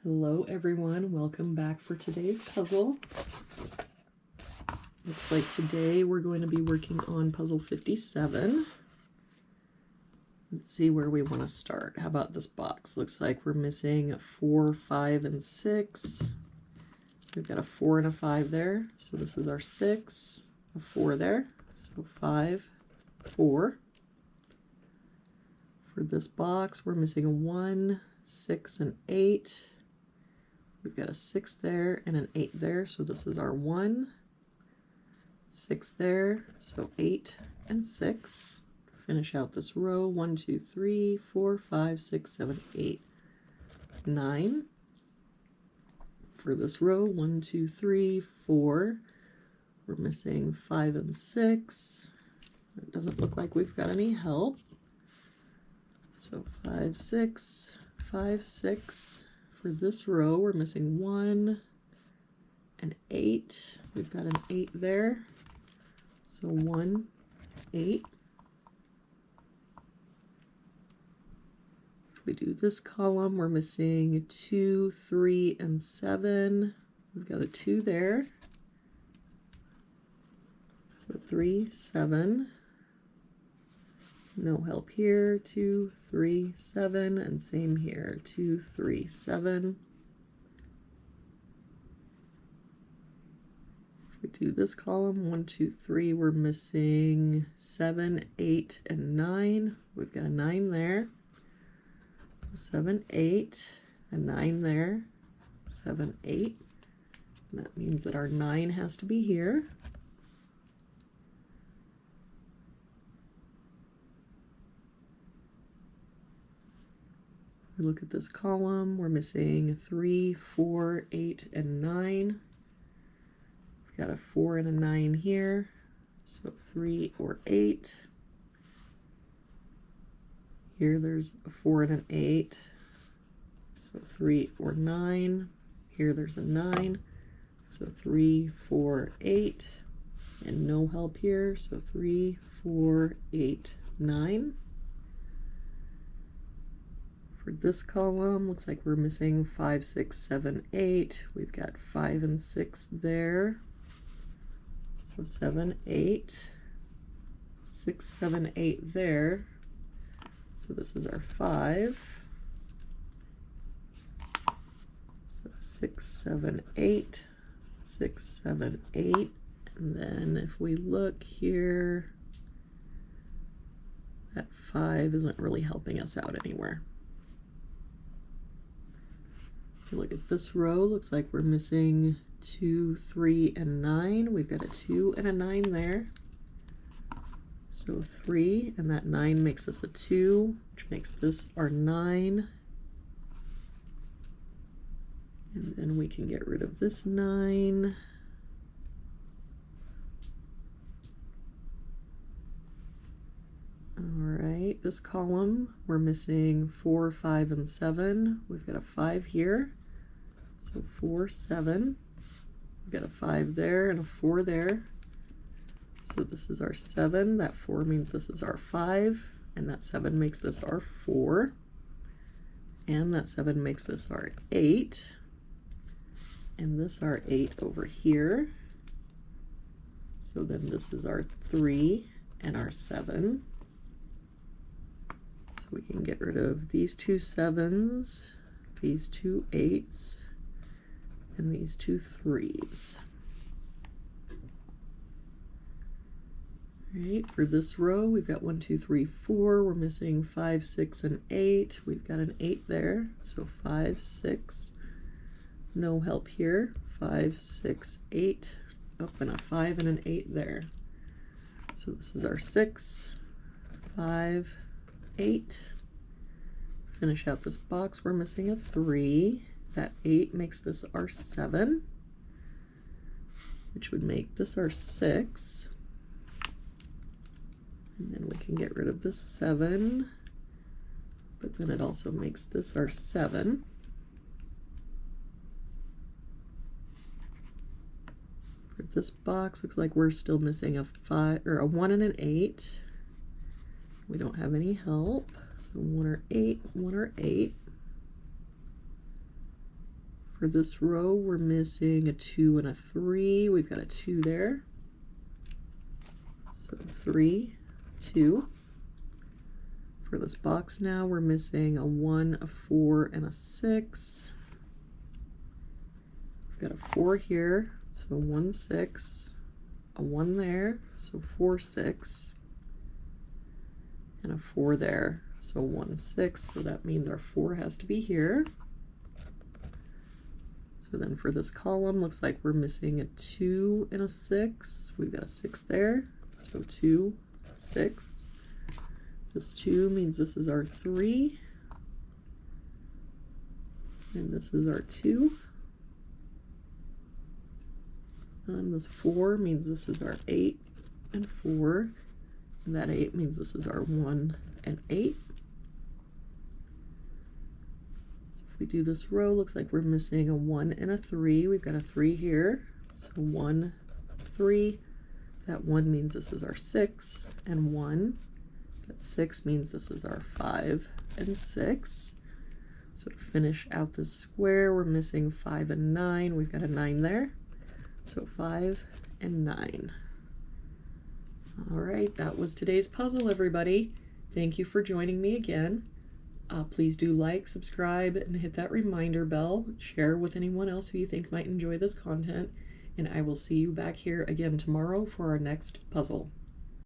Hello everyone, welcome back for today's puzzle. Looks like today we're going to be working on puzzle 57. Let's see where we want to start. How about this box? Looks like we're missing 4, 5, and 6. We've got a 4 and a 5 there, so this is our 6, a 4 there, so 5, 4. For this box, we're missing a 1, 6, and 8. We've got a 6 there and an 8 there, so this is our 1, 6 there, so 8 and 6. Finish out this row, 1, 2, 3, 4, 5, 6, 7, 8, 9. For this row, 1, 2, 3, 4. We're missing 5 and 6. It doesn't look like we've got any help. So 5, 6, 5, 6. For this row, we're missing 1 and 8. We've got an 8 there. So 1, 8. If we do this column, we're missing 2, 3, and 7. We've got a 2 there. So 3, 7. No help here, 2, 3, 7, and same here, 2, 3, 7. If we do this column, 1, 2, 3, we're missing 7, 8, and 9. We've got a 9 there. So 7, 8, a 9 there, 7, 8. And that means that our 9 has to be here. Look at this column, we're missing 3, 4, 8, and 9. We've got a 4 and a 9 here, so 3 or 8. Here there's a 4 and an 8, so 3 or 9. Here there's a 9, so 3, 4, 8. And no help here, so 3, 4, 8, 9. For this column, looks like we're missing 5, 6, 7, 8. We've got 5 and 6 there. So 7, 8. 6, 7, 8 there. So this is our 5. So 6, 7, 8. 6, 7, 8. And then if we look here, that 5 isn't really helping us out anywhere. Look at this row, looks like we're missing 2, 3, and 9. We've got a 2 and a 9 there. So 3, and that 9 makes us a 2, which makes this our 9. And then we can get rid of this 9. Alright, this column, we're missing 4, 5, and 7. We've got a 5 here. So 4, 7. We've got a 5 there and a 4 there. So this is our 7. That 4 means this is our 5. And that 7 makes this our 4. And that 7 makes this our 8. And this our 8 over here. So then this is our 3 and our 7. So we can get rid of these 2 7s, these 2 8s, and these 2 3s. All right, for this row, we've got 1, 2, 3, 4. We're missing 5, 6, and 8. We've got an 8 there, so 5, 6. No help here. 5, 6, 8. Oh, and a 5 and an 8 there. So this is our 6, 5, 8. Finish out this box. We're missing a 3. That 8 makes this our 7, which would make this our 6. And then we can get rid of this 7, but then it also makes this our 7. For this box, looks like we're still missing a 5 or a 1 and an 8. We don't have any help, so 1 or 8, 1 or 8. For this row, we're missing a 2 and a 3. We've got a 2 there. So 3, 2. For this box now, we're missing a 1, a 4, and a 6. We've got a 4 here, so 1, 6. A 1 there, so 4, 6. And a 4 there, so 1, 6. So that means our 4 has to be here. So then for this column, looks like we're missing a 2 and a 6. We've got a 6 there, so 2, 6. This 2 means this is our 3. And this is our 2. And this 4 means this is our 8 and 4. And that 8 means this is our 1 and 8. So if we do this row, looks like we're missing a 1 and a 3. We've got a 3 here. So 1, 3. That 1 means this is our 6 and 1. That 6 means this is our 5 and 6. So to finish out this square, we're missing 5 and 9. We've got a 9 there. So 5 and 9. All right, that was today's puzzle, everybody. Thank you for joining me again. Please do like, subscribe, and hit that reminder bell. Share with anyone else who you think might enjoy this content. And I will see you back here again tomorrow for our next puzzle.